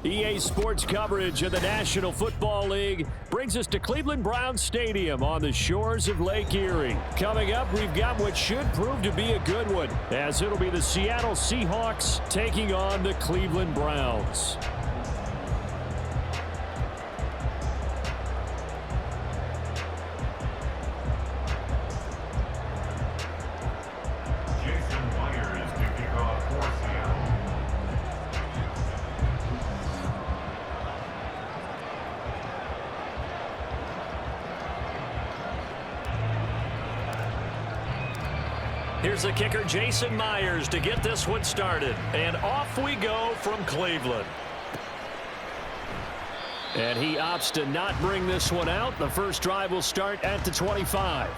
EA Sports coverage of the National Football League brings us to Cleveland Browns Stadium on the shores of Lake Erie. Coming up, we've got what should prove to be a good one, as it'll be the Seattle Seahawks taking on the Cleveland Browns. Here's the kicker, Jason Myers, to get this one started. And off we go from Cleveland. And he opts to not bring this one out. The first drive will start at the 25.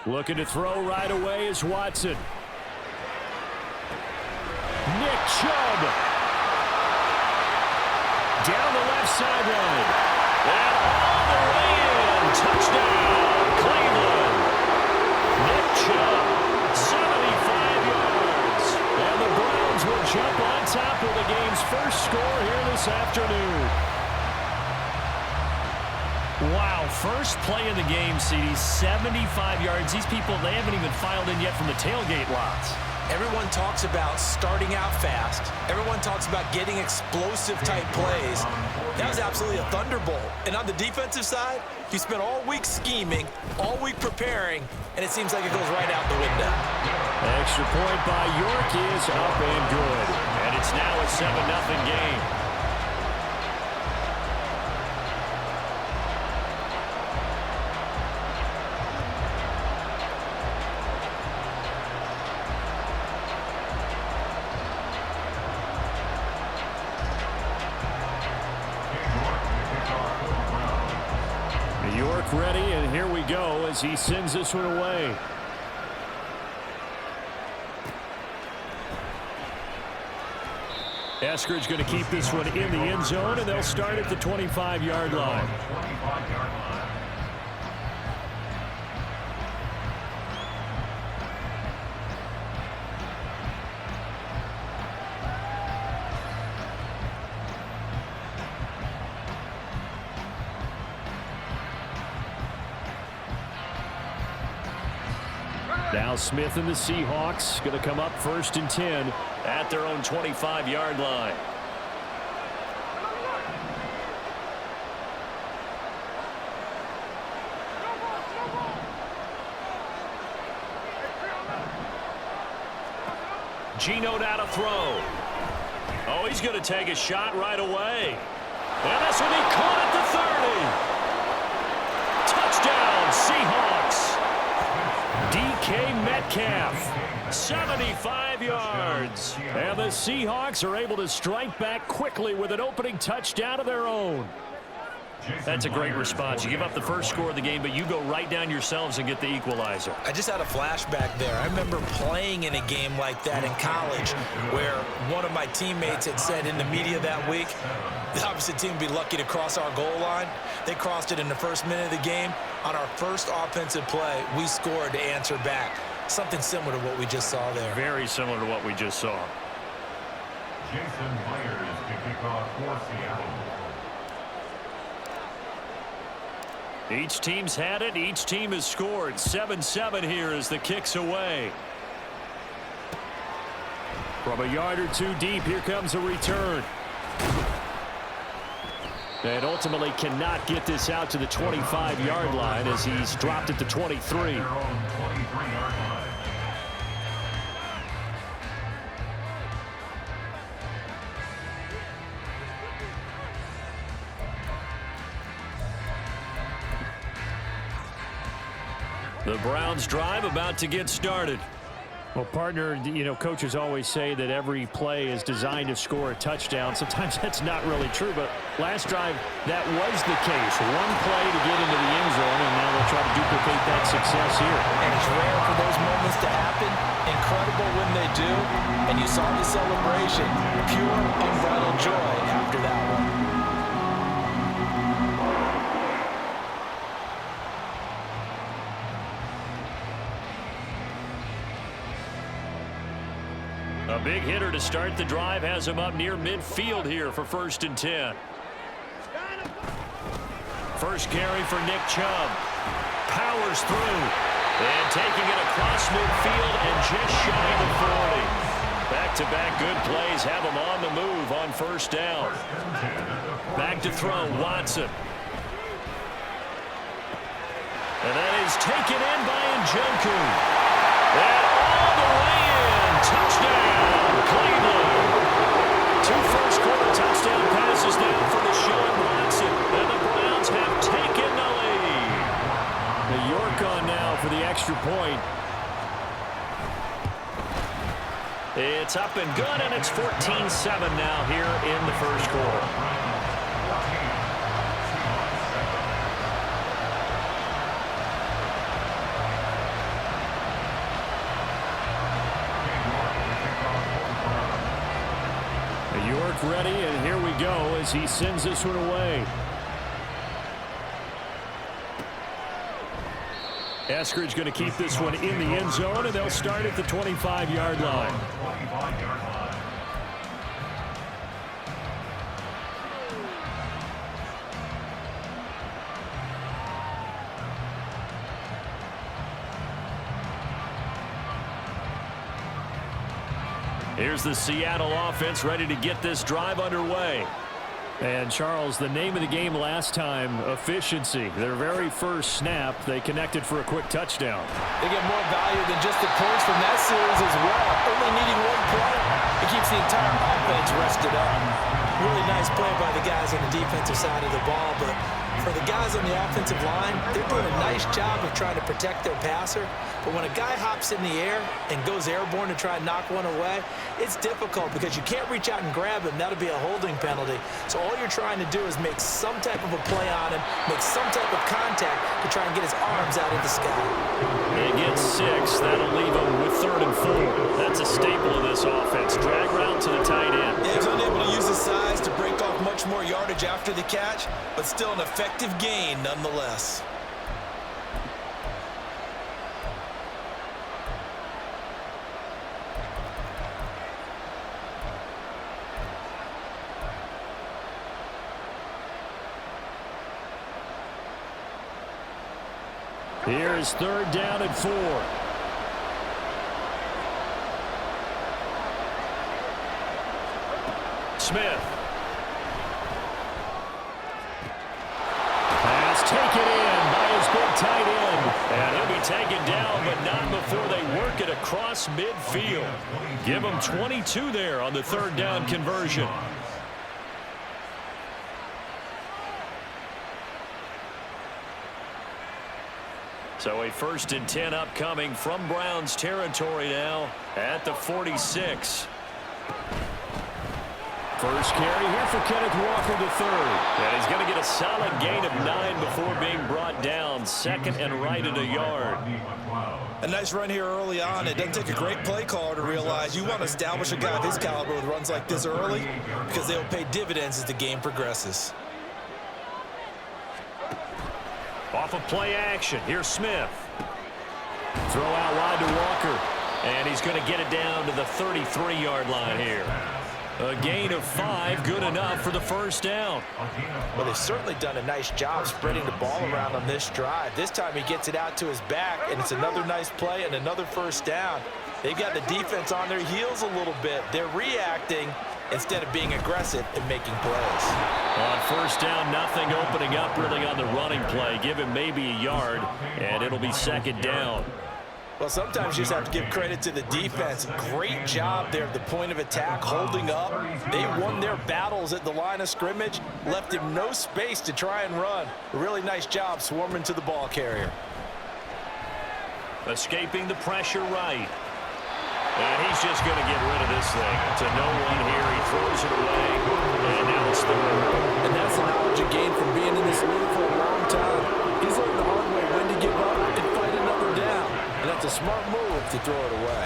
Looking to throw right away is Watson. Nick Chubb. Down the left sideline. And all the way in. Touchdown, Cleveland. Nick Chubb, 75 yards. And the Browns will jump on top of the game's first score here this afternoon. Wow, first play of the game, CD, 75 yards. These people, they haven't even filed in yet from the tailgate lots. Everyone talks about starting out fast. Everyone talks about getting explosive-type plays. That was absolutely a thunderbolt. And on the defensive side, you spent all week scheming, all week preparing, and it seems like it goes right out the window. Extra point by York is up and good. And it's now a 7-0 game. York ready, and here we go as he sends this one away. Eskridge going to keep this one in the end zone, and they'll start at the 25-yard line. Now Smith and the Seahawks going to come up 1st and 10 at their own 25-yard line. Geno now to throw. Oh, he's going to take a shot right away. And this one he caught at the 30. Touchdown, Seahawks. DK Metcalf, 75 yards. And the Seahawks are able to strike back quickly with an opening touchdown of their own. That's a great response. You give up the first score of the game, but you go right down yourselves and get the equalizer. I just had a flashback there. I remember playing in a game like that in college where one of my teammates had said in the media that week, the opposite team would be lucky to cross our goal line. They crossed it in the first minute of the game. On our first offensive play, we scored to answer back. Something similar to what we just saw there. Very similar to what we just saw. Jason Myers to kick off for Seattle. Each team's had it. Each team has scored. 7-7 here as the kick's away. From a yard or two deep, here comes a return. And ultimately cannot get this out to the 25-yard line as he's dropped at the 23. The Browns drive about to get started. Well, partner, you know, coaches always say that every play is designed to score a touchdown. Sometimes that's not really true, but last drive, that was the case. One play to get into the end zone, and now they'll try to duplicate that success here. And it's rare for those moments to happen. Incredible when they to do, and you saw the celebration. Pure, unbridled joy after that one. A big hitter to start the drive has him up near midfield here for 1st and 10. First carry for Nick Chubb. Powers through. And taking it across midfield and just shy of the 40. Back-to-back good plays have him on the move on 1st down. Back to throw, Watson. And that is taken in by Njoku. And all the way in. Touchdown, Cleveland. 2 first-quarter touchdown passes now for Deshaun Watson. And the Browns have taken the lead. The York on now for the extra point. It's up and good, and it's 14-7 now here in the first quarter. York ready, and here we go as he sends this one away. Eskridge going to keep this one in the end zone, and they'll start at the 25-yard line. Here's the Seattle offense ready to get this drive underway. And, Charles, the name of the game last time, efficiency. Their very first snap, they connected for a quick touchdown. They get more value than just the points from that series as well. Only needing one play, it keeps the entire offense rested up. Really nice play by the guys on the defensive side of the ball, but for the guys on the offensive line, they're doing a nice job of trying to protect their passer. But when a guy hops in the air and goes airborne to try and knock one away, it's difficult because you can't reach out and grab him. That'll be a holding penalty. So all you're trying to do is make some type of a play on him, make some type of contact to try and get his arms out of the sky. They get 6. That'll leave him with 3rd and 4. That's a staple of this offense. Drag route to the tight end. He was unable to use his size to break off much more yardage after the catch, but still an effective gain nonetheless. Here is 3rd down and 4. Smith. Pass taken in by his big tight end. And he'll be taken down, but not before they work it across midfield. Give him 22 there on the 3rd down conversion. So a 1st and 10 upcoming from Browns territory now at the 46. First carry here for Kenneth Walker III. And he's going to get a solid gain of 9 before being brought down. 2nd and right at a yard. A nice run here early on. It doesn't take a great play caller to realize you want to establish a guy of his caliber with runs like this early because they'll pay dividends as the game progresses. Off of play action. Here's Smith. Throw out wide to Walker. And he's going to get it down to the 33-yard line here. A gain of 5, good enough for the 1st down. Well, they've certainly done a nice job spreading the ball around on this drive. This time he gets it out to his back, and it's another nice play and another 1st down. They've got the defense on their heels a little bit. They're reacting instead of being aggressive and making plays. On 1st down, nothing opening up really on the running play. Give him maybe a yard, and it'll be 2nd down. Well, sometimes you just have to give credit to the defense. Great job there at the point of attack, holding up. They won their battles at the line of scrimmage, left him no space to try and run. A really nice job swarming to the ball carrier. Escaping the pressure right. And he's just going to get rid of this thing. To no one here. He throws it away. And now it's 3rd. And that's the knowledge you gain from being in this league for a long time. He's learned the hard way when to give up and fight another down. And that's a smart move to throw it away.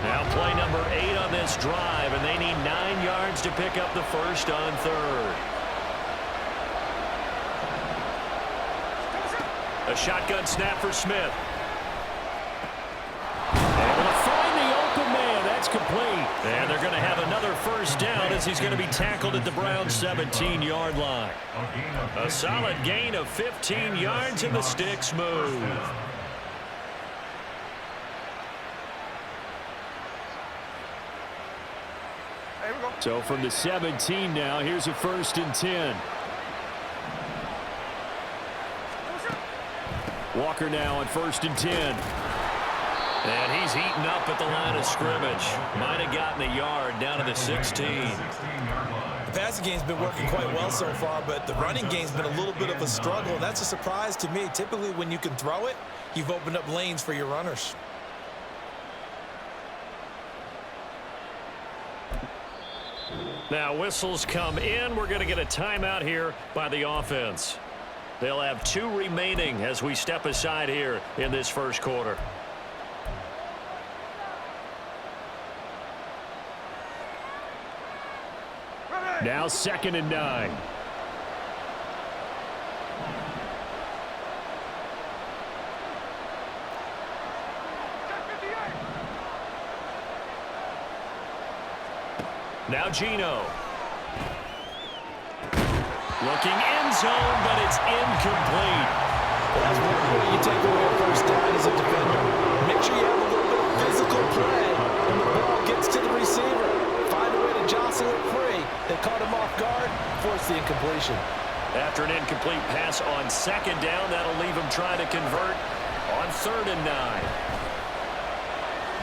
Now play number 8 on this drive, and they need 9 yards to pick up the first on third. A shotgun snap for Smith. Able to find the open man. That's complete. And they're going to have another first down as he's going to be tackled at the Browns' 17-yard line. A solid gain of 15 yards, and the sticks move. So from the 17 now, here's a 1st and 10. Walker now on 1st and 10. And he's heating up at the line of scrimmage. Might have gotten a yard down to the 16. The passing game's been working quite well so far, but the running game's been a little bit of a struggle, and that's a surprise to me. Typically, when you can throw it, you've opened up lanes for your runners. Now whistles come in. We're going to get a timeout here by the offense. They'll have 2 remaining as we step aside here in this first quarter. Now 2nd and 9. Now Geno. Looking end zone, but it's incomplete. Well, that's one way you take away a first down as a defender. Make sure you have a little bit of physical play when the ball gets to the receiver. Find a way to jostle it free. They caught him off guard, force the incompletion. After an incomplete pass on 2nd down, that'll leave him trying to convert on 3rd and 9.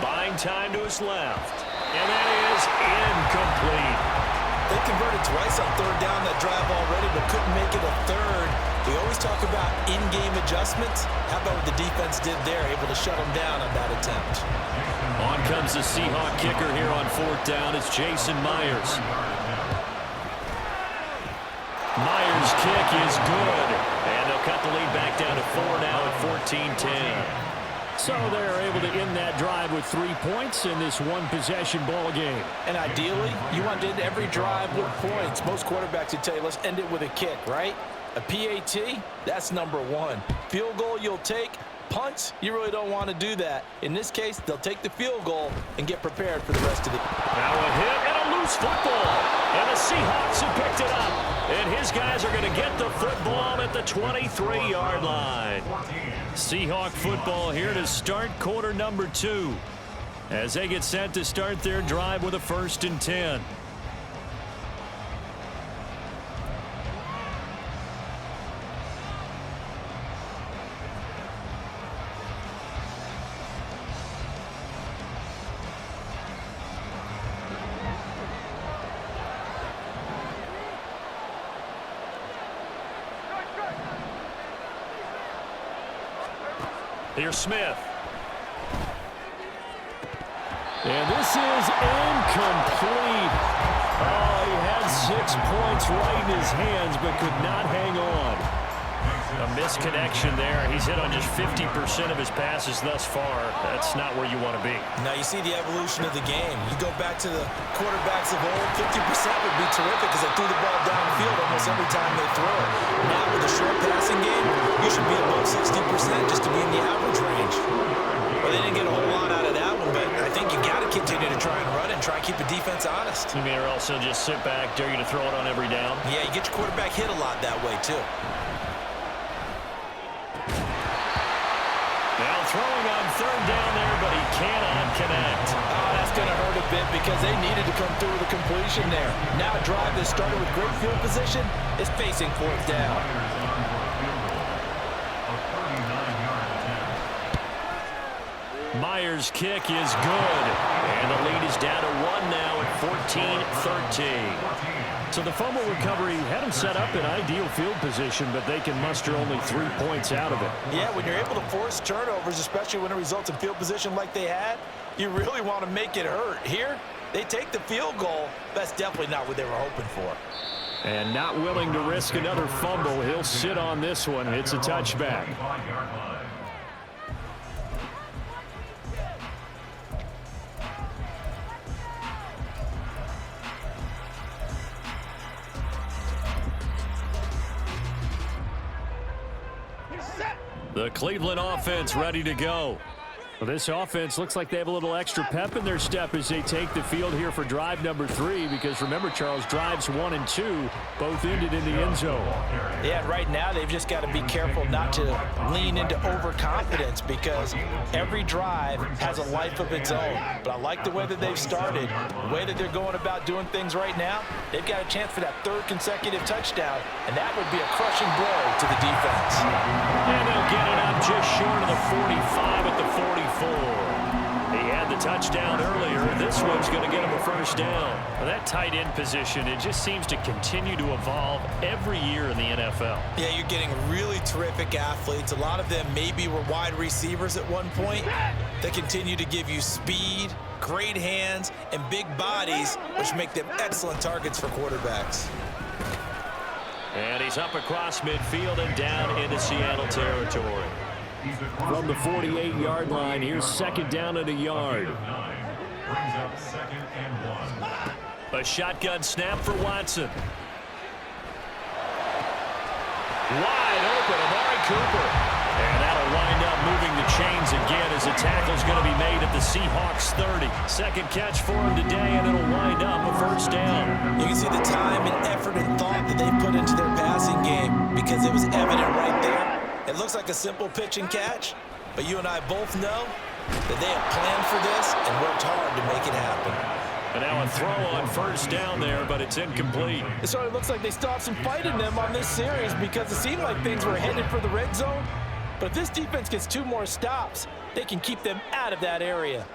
Buying time to his left. And that is incomplete. They converted twice on 3rd down that drive already, but couldn't make it a 3rd. We always talk about in-game adjustments. How about what the defense did there, able to shut them down on that attempt? On comes the Seahawk kicker here on 4th down. It's Jason Myers. Myers' kick is good. And they'll cut the lead back down to 4 now at 14-10. So they're able to end that drive with 3 points in this one-possession ball game. And ideally, you want to end every drive with points. Most quarterbacks would tell you, let's end it with a kick, right? A PAT, that's number 1. Field goal you'll take. Punts, you really don't want to do that. In this case, they'll take the field goal and get prepared for the rest of the game. Now a hit and a loose football. And the Seahawks have picked it up. And his guys are going to get the football at the 23-yard line. Seahawk football here to start quarter number 2 as they get set to start their drive with a 1st and 10. Here's Smith. And this is incomplete. Oh, he had 6 points right in his hands, but could not hang on. A misconnection there. He's hit on just 50% of his passes thus far. That's not where you want to be. Now you see the evolution of the game. You go back to the quarterbacks of old, 50% would be terrific because they threw the ball downfield almost every time they throw it. Now with a short passing game, you should be above 60% just to be in the average range. Well, they didn't get a whole lot out of that one, but I think you got to continue to try and run and try and keep the defense honest. You mean or else he'll just sit back, dare you to throw it on every down? Yeah, you get your quarterback hit a lot that way, too. Now throwing on 3rd down there, but he cannot connect. Oh, that's going to hurt a bit because they needed to come through with a completion there. Now a drive that started with great field position is facing 4th down. Myers' kick is good. And the lead is down to 1 now at 14-13. So the fumble recovery had them set up in ideal field position, but they can muster only 3 points out of it. Yeah, when you're able to force turnovers, especially when it results in field position like they had, you really want to make it hurt. Here, they take the field goal. That's definitely not what they were hoping for. And not willing to risk another fumble. He'll sit on this one. It's a touchback. The Cleveland offense ready to go. Well, this offense looks like they have a little extra pep in their step as they take the field here for drive number 3, because remember, Charles, drives 1 and 2 both ended in the end zone. Yeah, right now they've just got to be careful not to lean into overconfidence, because every drive has a life of its own. But I like the way that they've started, the way that they're going about doing things right now. They've got a chance for that 3rd consecutive touchdown, and that would be a crushing blow to the defense. And they'll get it up just short of the 45 at the 44. He had the touchdown earlier. This one's going to get him a first down. Well, that tight end position, it just seems to continue to evolve every year in the NFL. Yeah, you're getting really terrific athletes. A lot of them maybe were wide receivers at one point. They continue to give you speed, great hands, and big bodies, which make them excellent targets for quarterbacks. And he's up across midfield and down into Seattle territory. From the 48-yard line, here's 2nd down and a yard. Brings up 2nd and 1. A shotgun snap for Watson. Wide open, Amari Cooper. And that'll wind up moving the chains again as the tackle's going to be made at the Seahawks 30. 2nd catch for him today, and it'll wind up a first down. You can see the time and effort and thought that they put into their passing game, because it was evident right there. It looks like a simple pitch and catch, but you and I both know that they have planned for this and worked hard to make it happen. And now a throw on first down there, but it's incomplete. It sort of looks like they still have some fight in them on this series, because it seemed like things were headed for the red zone. But if this defense gets 2 more stops, they can keep them out of that area.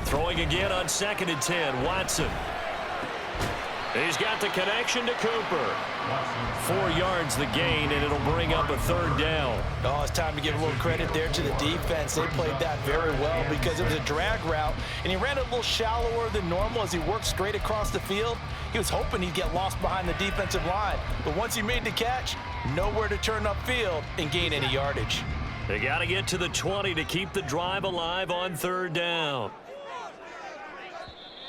Throwing again on 2nd and 10, Watson. He's got the connection to Cooper. 4 yards the gain, and it'll bring up a 3rd down. Oh, it's time to give a little credit there to the defense. They played that very well, because it was a drag route, and he ran a little shallower than normal as he worked straight across the field. He was hoping he'd get lost behind the defensive line, but once he made the catch, nowhere to turn upfield and gain any yardage. They got to get to the 20 to keep the drive alive on 3rd down.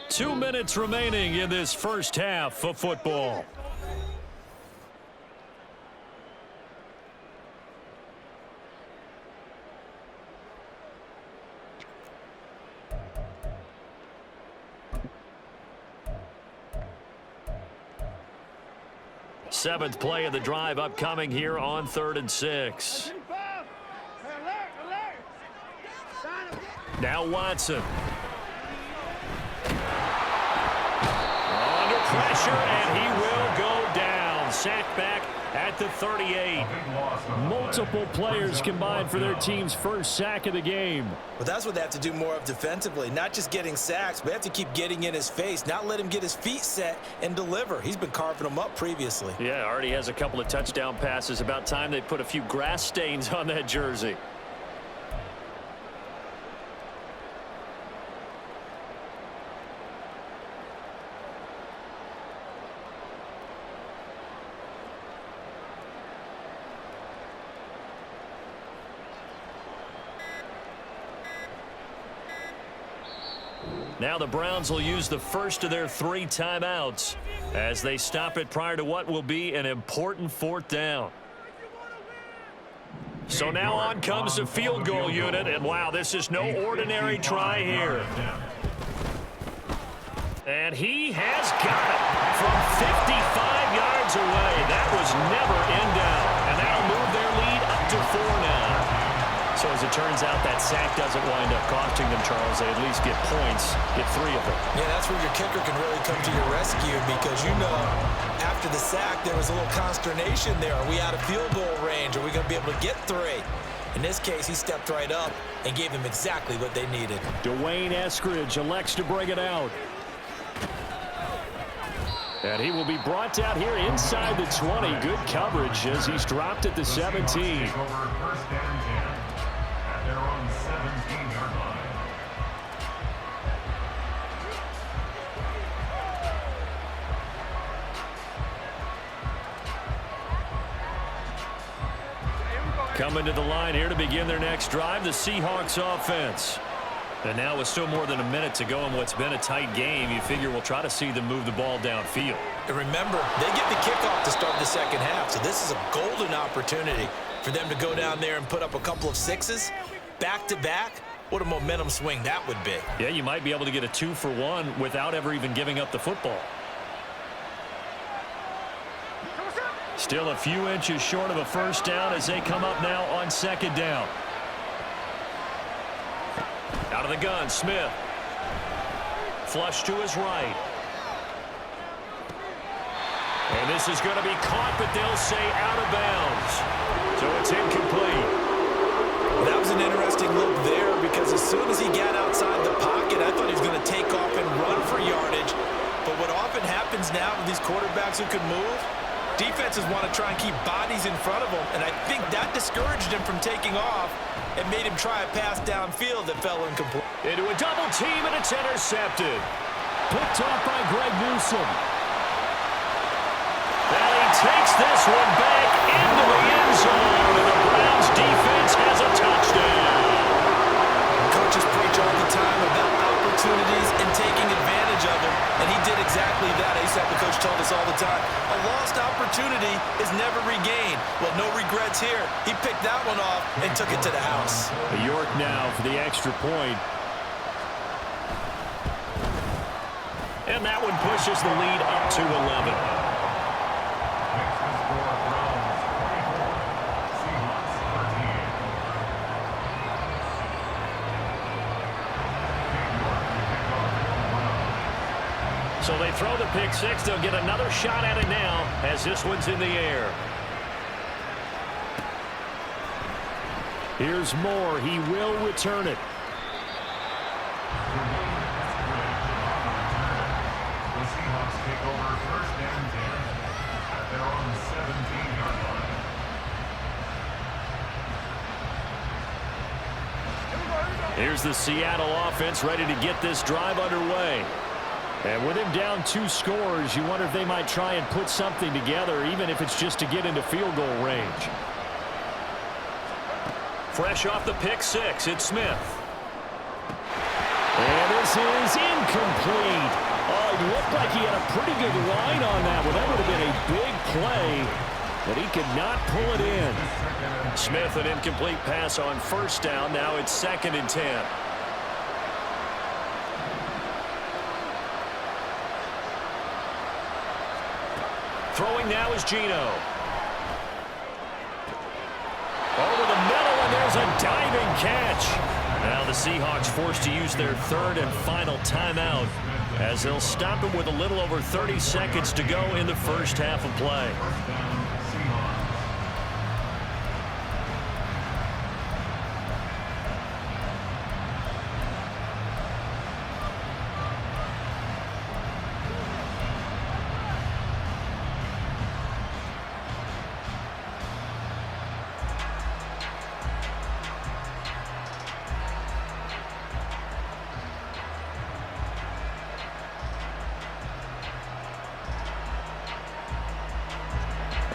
2 minutes remaining in this first half of football. Seventh play of the drive upcoming here on 3rd and 6. Now Watson. Under pressure, and he will go down. Sacked back at the 38. Multiple players combined for their team's first sack of the game. Well, that's what they have to do more of defensively. Not just getting sacks, but they have to keep getting in his face, not let him get his feet set and deliver. He's been carving them up previously. Yeah, already has a couple of touchdown passes. About time they put a few grass stains on that jersey. Now the Browns will use the first of their 3 timeouts as they stop it prior to what will be an important 4th down. So now on comes the field goal unit, and wow, this is no ordinary try here. And he has got it from 55 yards away. That was never in doubt, and that'll move their lead up to 4 now. So as it turns out, that sack doesn't wind up costing them, Charles. They at least get points, get 3 of them. Yeah, that's where your kicker can really come to your rescue, because you know after the sack there was a little consternation there. Are we out of field goal range? Are we going to be able to get 3? In this case, he stepped right up and gave them exactly what they needed. Dwayne Eskridge elects to bring it out. And he will be brought down here inside the 20. Good coverage as he's dropped at the 17. They're on the 17-yard line. Coming to the line here to begin their next drive, the Seahawks offense. And now with still more than a minute to go in what's been a tight game, you figure we'll try to see them move the ball downfield. And remember, they get the kickoff to start the second half, so this is a golden opportunity. For them to go down there and put up a couple of sixes, back-to-back, what a momentum swing that would be. Yeah, you might be able to get a 2-for-1 without ever even giving up the football. Still a few inches short of a first down as they come up now on second down. Out of the gun, Smith. Flush to his right. And this is going to be caught, but they'll say out of bounds. So it's incomplete. Well, that was an interesting look there because as soon as he got outside the pocket, I thought he was going to take off and run for yardage. But what often happens now with these quarterbacks who can move, defenses want to try and keep bodies in front of them, and I think that discouraged him from taking off and made him try a pass downfield that fell incomplete. Into a double team, and it's intercepted. Picked off by Greg Newsome. And he takes this one back into the end zone, and the Browns defense has a touchdown. Coaches preach all the time about opportunities and taking advantage of them, and he did exactly that. I used to have the coach tell us all the time, a lost opportunity is never regained. Well, no regrets here. He picked that one off and took it to the house. York now for the extra point. And that one pushes the lead up to 11. Next to score, Browns 24, Seahawks 13. So they throw the pick six. They'll get another shot at it now as this one's in the air. Here's Moore. He will return it. The Seahawks take over first and 10 at their own 17-yard line. Here's the Seattle offense ready to get this drive underway. And with him down 2 scores, you wonder if they might try and put something together, even if it's just to get into field goal range. Fresh off the pick six, it's Smith. And this is incomplete. Oh, it looked like he had a pretty good line on that one. That would have been a big play, but he could not pull it in. Smith, an incomplete pass on first down. Now it's 2nd and 10. Throwing now is Geno. Over the middle, and there's a diving catch. Now the Seahawks forced to use their 3rd and final timeout as they'll stop him with a little over 30 seconds to go in the first half of play.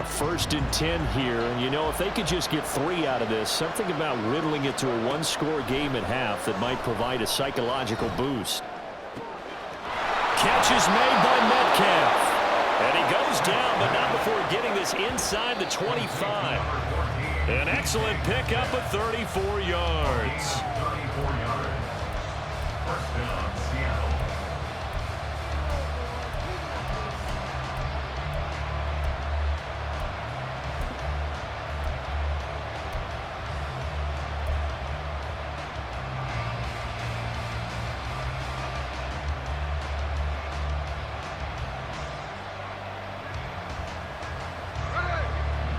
First and 10 here, and you know, if they could just get 3 out of this, something about whittling it to a 1-score game at half that might provide a psychological boost. Catch is made by Metcalf. And he goes down, but not before getting this inside the 25. An excellent pickup of 34 yards. 34 yards. First down, Seattle.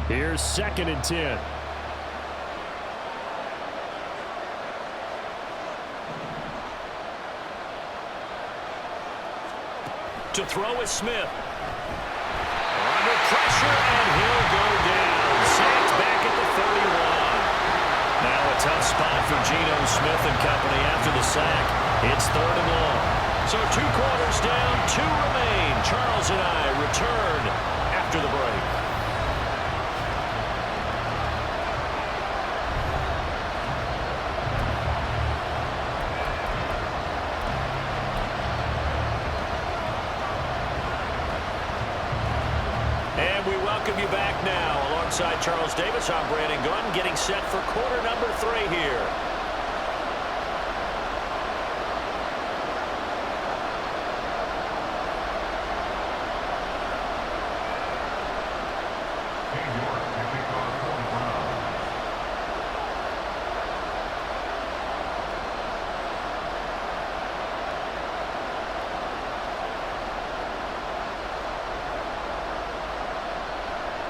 Here's 2nd and 10. To throw is Smith. Under pressure, and he'll go down. Sacked back at the 31. Now a tough spot for Geno Smith and company after the sack. It's 3rd and long. So 2 quarters down, 2 remain. Charles and I return after the break. Alongside Charles Davis, I'm Brandon Gunn, getting set for quarter number 3 here.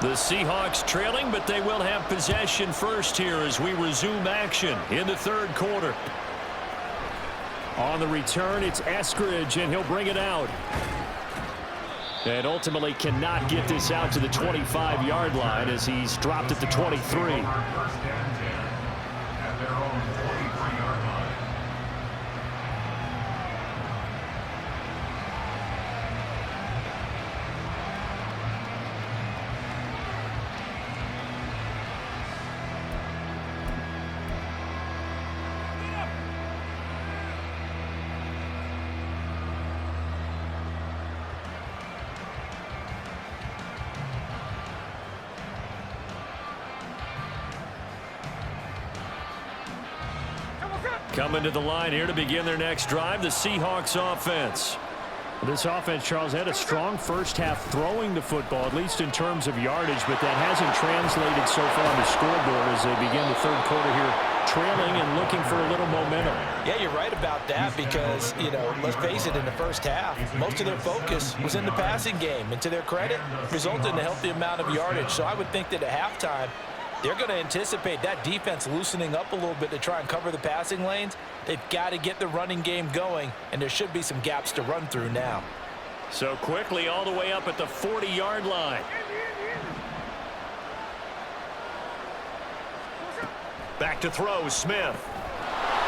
The Seahawks trailing, but they will have possession first here as we resume action in the third quarter. On the return, it's Eskridge, and he'll bring it out. And ultimately cannot get this out to the 25-yard line as he's dropped at the 23. First and 10 at their own 23-yard line. Coming to the line here to begin their next drive, the Seahawks offense. This offense, Charles, had a strong first half throwing the football, at least in terms of yardage, but that hasn't translated so far on the scoreboard as they begin the third quarter here, trailing and looking for a little momentum. Yeah, you're right about that because, let's face it, in the first half, most of their focus was in the passing game. And to their credit, resulted in a healthy amount of yardage. So I would think that at halftime, they're going to anticipate that defense loosening up a little bit to try and cover the passing lanes. They've got to get the running game going, and there should be some gaps to run through now. So quickly all the way up at the 40-yard line. Back to throw, Smith.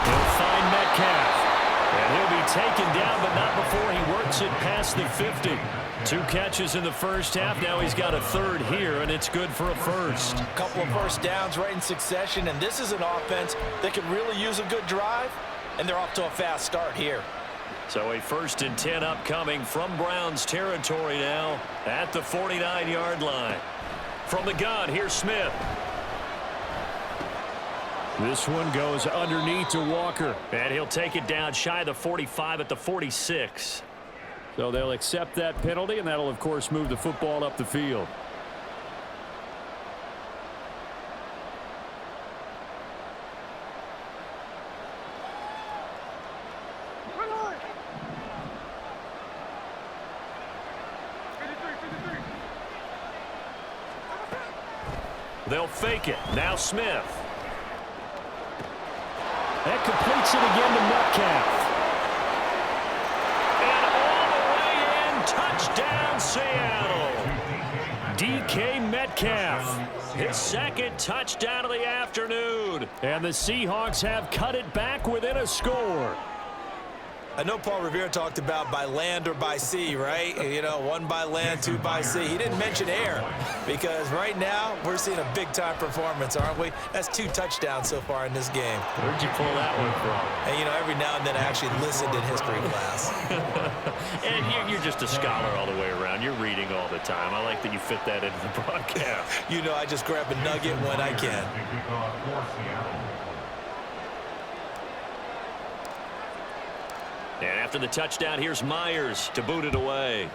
He'll find Metcalf. And he'll be taken down, but not before he works it past the 50. 2 catches in the first half. Now he's got a third here, and it's good for a first. A couple of first downs right in succession, and this is an offense that could really use a good drive, and they're off to a fast start here. So a 1st and 10 upcoming from Browns territory now at the 49-yard line. From the gun, here's Smith. This one goes underneath to Walker. And he'll take it down shy of the 45 at the 46. So they'll accept that penalty, and that'll, of course, move the football up the field. They'll fake it. Now Smith. That completes it again to Metcalf. Touchdown, Seattle. DK Metcalf, his 2nd touchdown of the afternoon. And the Seahawks have cut it back within a score. I know Paul Revere talked about by land or by sea, right? 1 by land, 2 by sea. He didn't mention air because right now we're seeing a big-time performance, aren't we? That's 2 touchdowns so far in this game. Where'd you pull that one from? And, every now and then I actually listened in history class. And you're just a scholar all the way around. You're reading all the time. I like that you fit that into the broadcast. I just grab a nugget when I can. And after the touchdown, here's Myers to boot it away.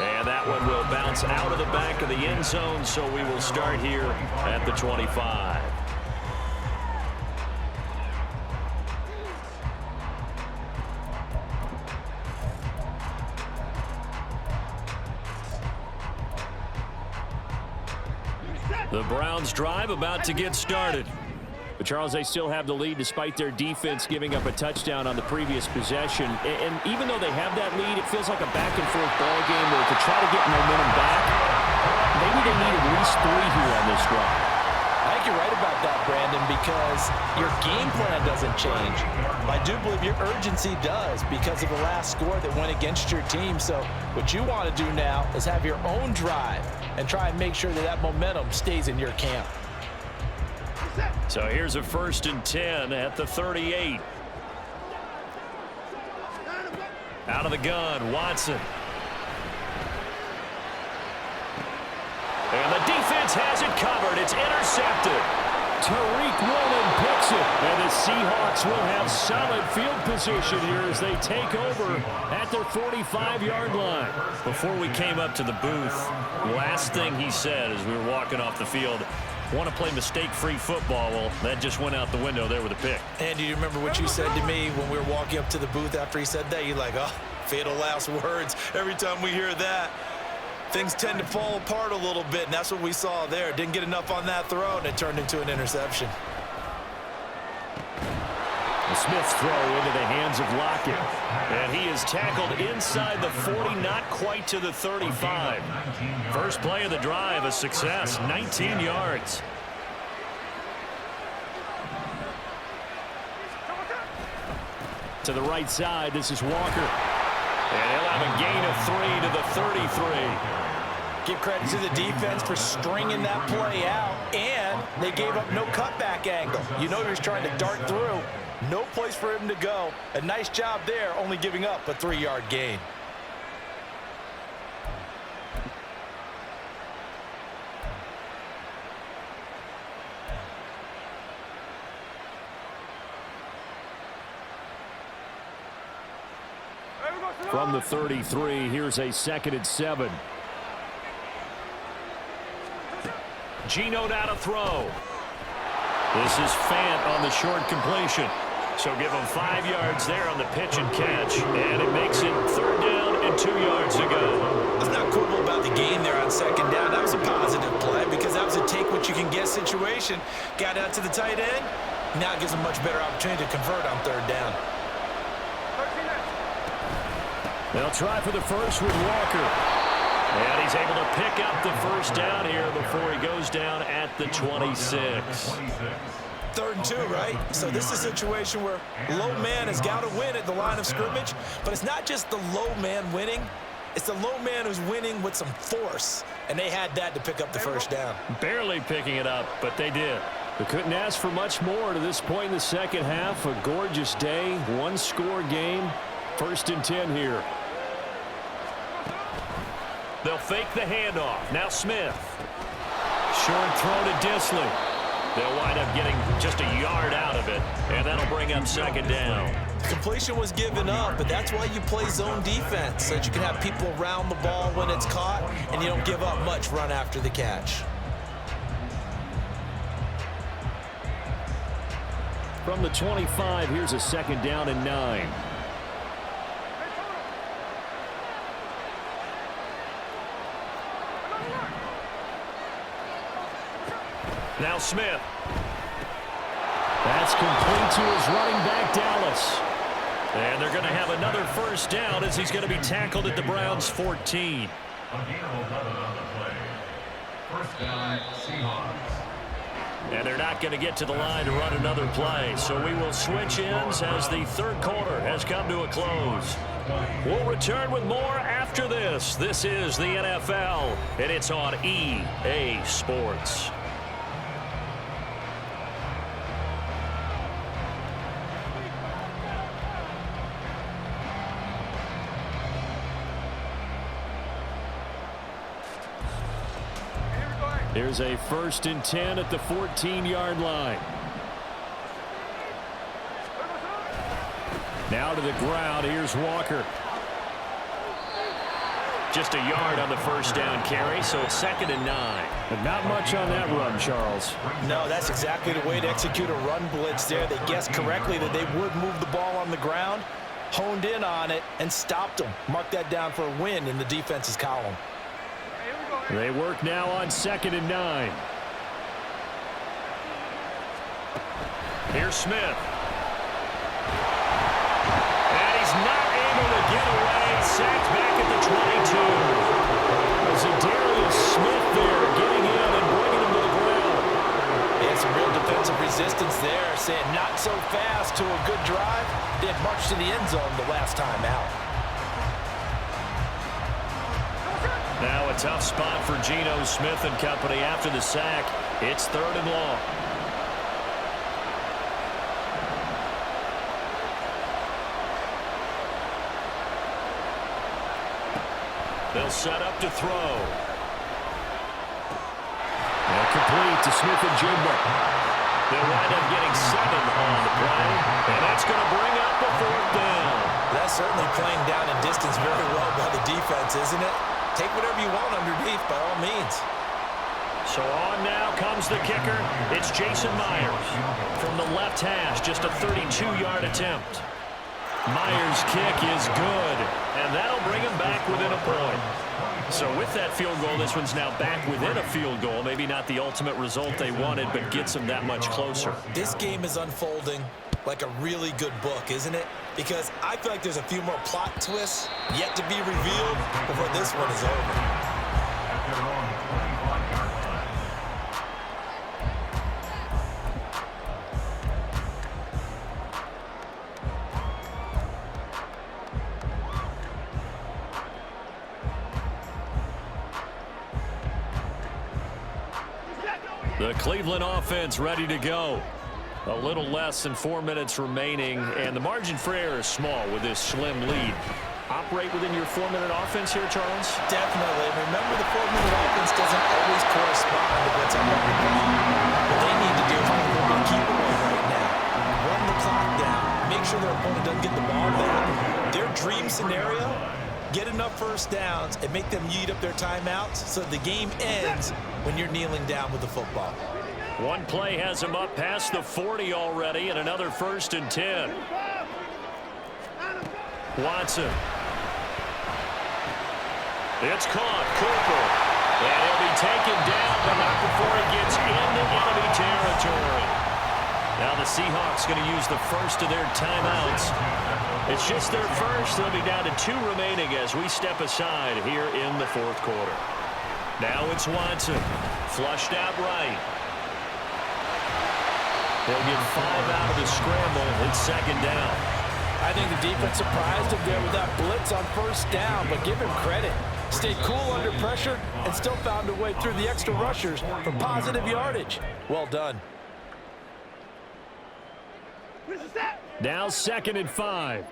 And that one will bounce out of the back of the end zone, so we will start here at the 25. The Browns drive about to get started. But, Charles, they still have the lead despite their defense giving up a touchdown on the previous possession. And even though they have that lead, it feels like a back-and-forth ball game where to try to get momentum back, maybe they need at least 3 here on this drive. I think you're right about that, Brandon, because your game plan doesn't change. I do believe your urgency does because of the last score that went against your team. So what you want to do now is have your own drive and try and make sure that that momentum stays in your camp. So here's a 1st and 10 at the 38. Out of the gun, Watson. defense has it covered. It's intercepted. Tariq Woolen picks it, and the Seahawks will have solid field position here as they take over at their 45-yard line. Before we came up to the booth, last thing he said as we were walking off the field, want to play mistake-free football. Well, that just went out the window there with a pick. And do you remember what you said to me when we were walking up to the booth after he said that? You're like, oh, fatal last words. Every time we hear that, things tend to fall apart a little bit, and that's what we saw there. Didn't get enough on that throw, and it turned into an interception. The Smith's throw into the hands of Lockett. And he is tackled inside the 40, not quite to the 35. First play of the drive, a success, 19 yards. To the right side, this is Walker. And he'll have a gain of 3 to the 33. Give credit to the defense for stringing that play out, and they gave up no cutback angle. You know he was trying to dart through. No place for him to go. A nice job there, only giving up a 3-yard gain. From the 33, here's a 2nd and 7. Geno out of throw. This is Fant on the short completion. So give him 5 yards there on the pitch and catch. And it makes it 3rd down and 2 yards to go. Let's not quibble about the gain there on 2nd down. That was a positive play because that was a take-what-you-can-get situation. Got out to the tight end. Now it gives him a much better opportunity to convert on 3rd down. They'll try for the first with Walker. And he's able to pick up the first down here before he goes down at the 26. 3rd and 2, right? So this is a situation where low man has got to win at the line of scrimmage, but it's not just the low man winning. It's the low man who's winning with some force, and they had that to pick up the first down. Barely picking it up, but they did. They couldn't ask for much more to this point in the second half. A gorgeous day, one-score game. 1st and 10 here. They'll fake the handoff. Now Smith. Short throw to Disley. They'll wind up getting just a yard out of it, and that'll bring up 2nd down. Completion was given up, but that's why you play zone defense, so that you can have people around the ball when it's caught, and you don't give up much run after the catch. From the 25, here's a 2nd down and 9. Now Smith. That's complete to his running back, Dallas. And they're going to have another first down as he's going to be tackled at the Browns' 14. A gain of 11 on the play. First down, Seahawks. And they're not going to get to the line to run another play. So we will switch ends as the 3rd quarter has come to a close. We'll return with more after this. This is the NFL, and it's on EA Sports. Here's a 1st and 10 at the 14-yard line. Now to the ground. Here's Walker. Just a yard on the first down carry, so it's 2nd and 9. But not much on that run, Charles. No, that's exactly the way to execute a run blitz there. They guessed correctly that they would move the ball on the ground, honed in on it, and stopped them. Mark that down for a win in the defense's column. They work now on 2nd and 9. Here's Smith. And he's not able to get away. Sacked back at the 22. Darius Smith there getting in and bringing him to the ground. Yeah, some real defensive resistance there. Saying not so fast to a good drive. They had marched to the end zone the last time out. Now a tough spot for Geno Smith and company after the sack. It's 3rd and long. They'll set up to throw. complete to Smith and Jigba. They'll wind up getting 7 on the play, and that's going to bring up the 4th down. That's certainly playing down in distance very well by the defense, isn't it? Take whatever you want underneath, by all means. So on now comes the kicker. It's Jason Myers from the left hash, just a 32-yard attempt. Myers' kick is good, and that'll bring him back within a point. So with that field goal, this one's now back within a field goal. Maybe not the ultimate result they wanted, but gets them that much closer. This game is unfolding like a really good book, isn't it? Because I feel like there's a few more plot twists yet to be revealed before this one is over. The Cleveland offense ready to go. A little less than 4 minutes remaining, and the margin for error is small with this slim lead. Operate within your 4-minute offense here, Charles? Definitely. Remember, the 4-minute offense doesn't always correspond to what's on the record. What they need to do is play a little bit keep away right now. Run the clock down. Make sure their opponent doesn't get the ball back. Their dream scenario, get enough first downs and make them eat up their timeouts so the game ends when you're kneeling down with the football. One play has him up past the 40 already, and another 1st and 10. Watson. It's caught. Cooper. And he'll be taken down, but not before he gets into enemy territory. Now the Seahawks going to use the first of their timeouts. It's just their first. They'll be down to 2 remaining as we step aside here in the 4th quarter. Now it's Watson. Flushed out right. They'll get 5 out of the scramble. It's 2nd down. I think the defense surprised him there with that blitz on 1st down, but give him credit. Stayed cool under pressure and still found a way through the extra rushers for positive yardage. Well done. Now 2nd and 5.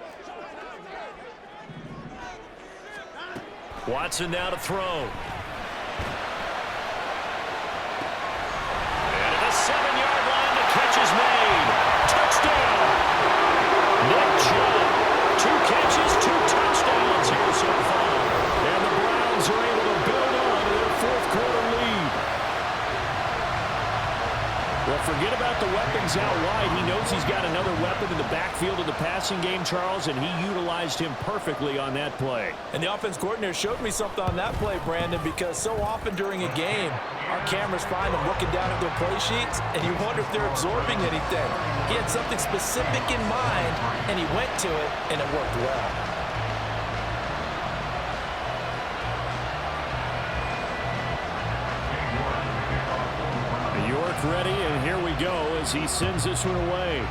Watson now to throw. And at the 7-yard line, the catch is made. Touchdown. Nick Chubb. 2 catches, 2 touchdowns here so far. And the Browns are able to build on to their 4th quarter lead. Well, forget about the weapons out wide. He knows he's got another weapon in the backfield of the passing game, Charles, and he utilized him perfectly on that play. And the offense coordinator showed me something on that play, Brandon, because so often during a game, our cameras find them looking down at their play sheets, and you wonder if they're absorbing anything. He had something specific in mind, and he went to it, and it worked well. York ready, and here we go as he sends this one away.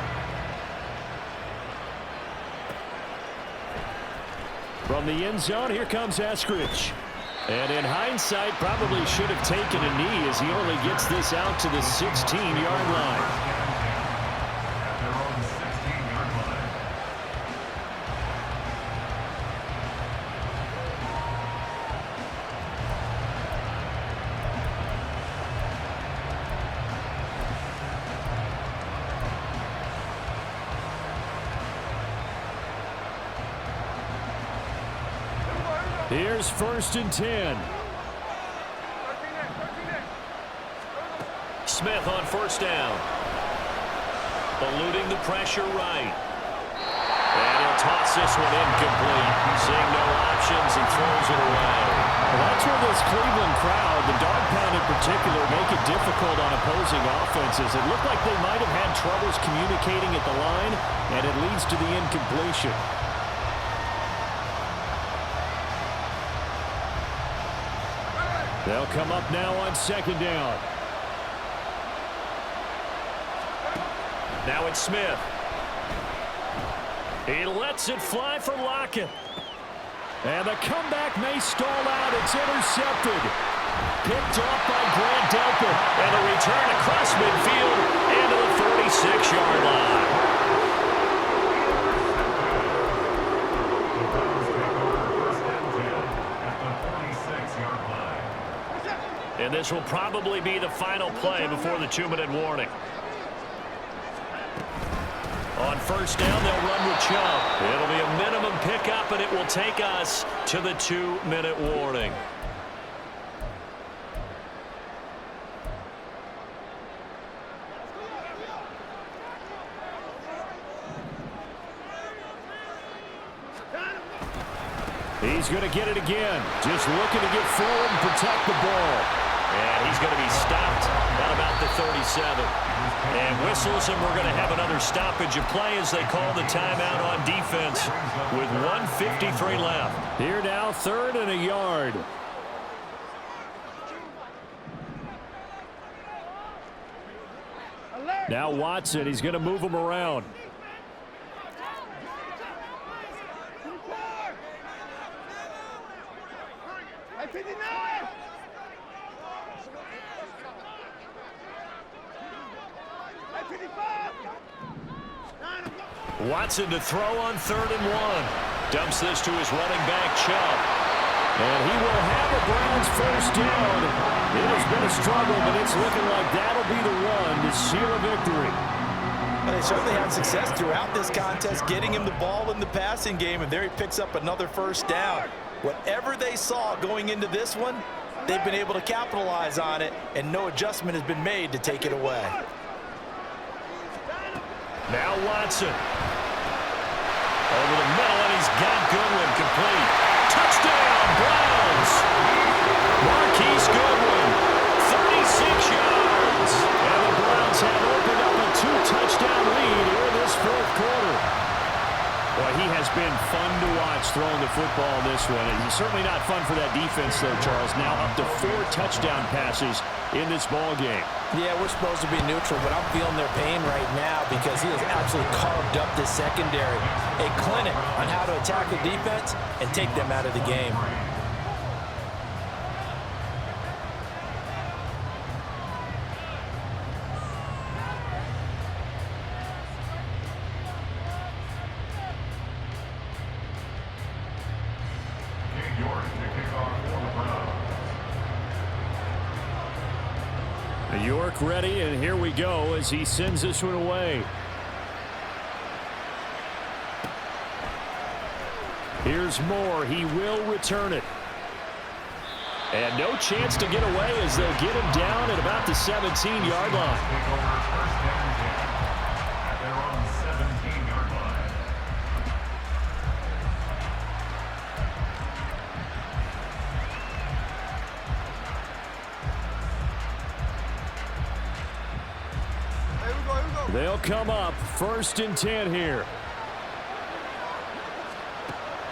From the end zone, here comes Eskridge. And in hindsight, probably should have taken a knee as he only gets this out to the 16-yard line. Here's 1st and 10. Smith on 1st down. Eluding the pressure right. And he'll toss this one incomplete. Seeing no options, he throws it away. Well, that's where this Cleveland crowd, the dog pound in particular, make it difficult on opposing offenses. It looked like they might have had troubles communicating at the line, and it leads to the incompletion. They'll come up now on 2nd down. Now it's Smith. He lets it fly for Lockett. And the comeback may stall out. It's intercepted. Picked off by Grant Delpit. And a return across midfield into the 46-yard line. And this will probably be the final play before the 2-minute warning. On first down, they'll run with Chubb. It'll be a minimum pickup, and it will take us to the 2-minute warning. He's going to get it again. Just looking to get forward and protect the ball. And he's going to be stopped at about the 37. And whistles, and we're going to have another stoppage of play as they call the timeout on defense with 1:53 left. Here now, 3rd and a yard. Now Watson, he's going to move him around. Watson to throw on 3rd and 1. Dumps this to his running back, Chubb. And he will have a Browns first down. It has been a struggle, but it's looking like that'll be the one to seal a victory. Well, they certainly had success throughout this contest, getting him the ball in the passing game, and there he picks up another first down. Whatever they saw going into this one, they've been able to capitalize on it, and no adjustment has been made to take it away. Now Watson. Over the middle, and he's got Goodwin complete. Touchdown, Browns! Marquise Goodwin, 36 yards. And the Browns have opened up a 2-touchdown lead here in this 4th quarter. Well, he has been fun to watch throwing the football in this one. And he's certainly not fun for that defense, though, Charles. Now up to 4 touchdown passes in this ball game. Yeah, we're supposed to be neutral, but I'm feeling their pain right now because he has absolutely carved up this secondary. A clinic on how to attack the defense and take them out of the game. York ready, and here we go as he sends this one away. Here's Moore. He will return it. And no chance to get away as they'll get him down at about the 17-yard line. They'll come up 1st and 10 here.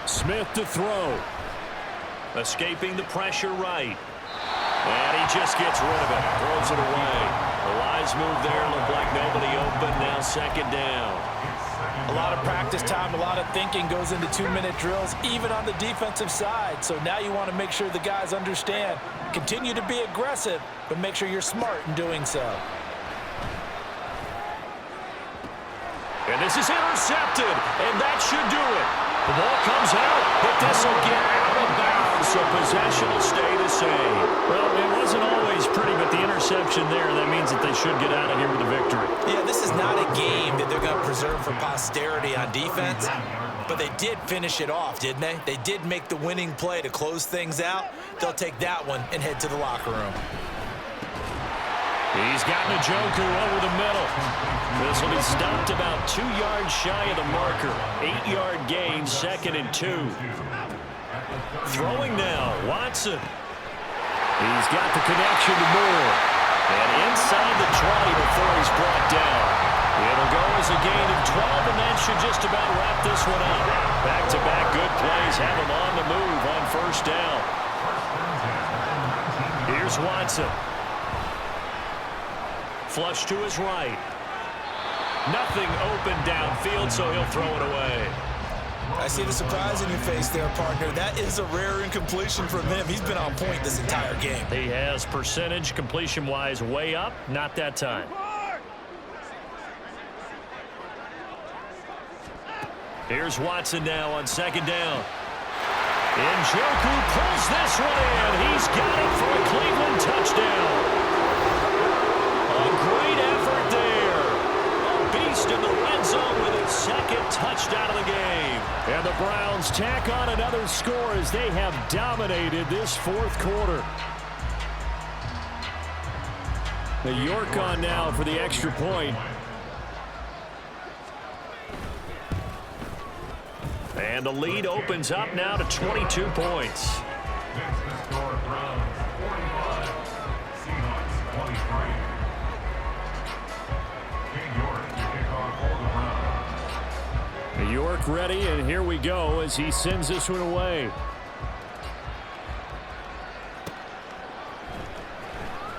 Smith to throw. Escaping the pressure right. And he just gets rid of it. Throws it away. A wise move there. Looked like nobody open. Now 2nd down. A lot of practice time, a lot of thinking goes into 2-minute drills, even on the defensive side. So now you want to make sure the guys understand. Continue to be aggressive, but make sure you're smart in doing so. And this is intercepted, and that should do it. The ball comes out, but this will get out of bounds, so possession will stay the same. Well, it wasn't always pretty, but the interception there, that means that they should get out of here with a victory. Yeah, this is not a game that they're going to preserve for posterity on defense, but they did finish it off, didn't they? They did make the winning play to close things out. They'll take that one and head to the locker room. He's got Njoku over the middle. This will be stopped about 2 yards shy of the marker. 8-yard gain, 2nd and 2. Throwing now, Watson. He's got the connection to Moore. And inside the 20 before he's brought down. It'll go as a gain of 12, and that should just about wrap this one up. Back-to-back good plays have him on the move on 1st down. Here's Watson. Flush to his right. Nothing open downfield, so he'll throw it away. I see the surprise in your face there, partner. That is a rare incompletion from him. He's been on point this entire game. He has percentage completion-wise way up. Not that time. Here's Watson now on 2nd down. Njoku pulls this one in. He's got it for a Cleveland and touchdown. A great effort there. A beast in the red zone with his second touchdown of the game. And the Browns tack on another score as they have dominated this fourth quarter. The York on now for the extra point. And the lead opens up now to 22 points. Next, the score, Browns 45, Seahawks 23. King York to kick off for the Browns. York ready, and here we go as he sends this one away.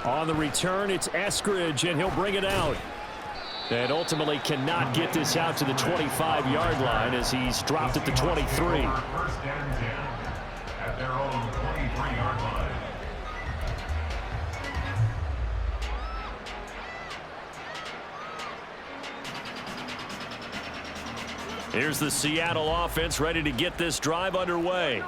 On the return, it's Eskridge, and he'll bring it out. And ultimately cannot get this out to the 25-yard line as he's dropped at the 23. First and 10 at their own 23-yard line. Here's the Seattle offense ready to get this drive underway.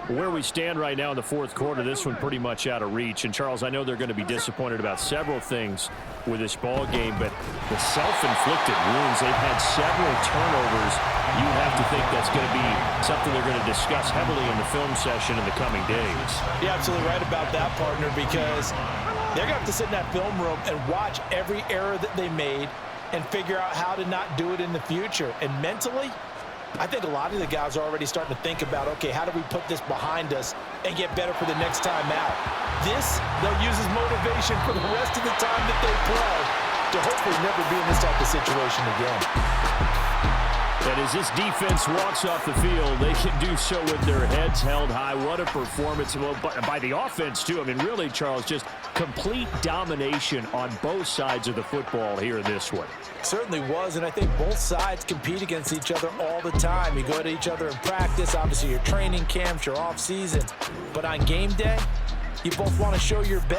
Where we stand right now in the fourth quarter, this one pretty much out of reach. And, Charles, I know they're going to be disappointed about several things with this ball game, but the self-inflicted wounds, they've had several turnovers. You have to think that's going to be something they're going to discuss heavily in the film session in the coming days. You're absolutely right about that, partner, because they're going to have to sit in that film room and watch every error that they made and figure out how to not do it in the future. And mentally, I think a lot of the guys are already starting to think about, okay, how do we put this behind us and get better for the next time out? This, they'll use as motivation for the rest of the time that they play to hopefully never be in this type of situation again. And as this defense walks off the field, they can do so with their heads held high. What a performance. Well, by the offense, too. I mean, really, Charles, just complete domination on both sides of the football here in this one. Certainly was, and I think both sides compete against each other all the time. You go to each other in practice, obviously your training camps, your off season. But on game day, you both want to show your best.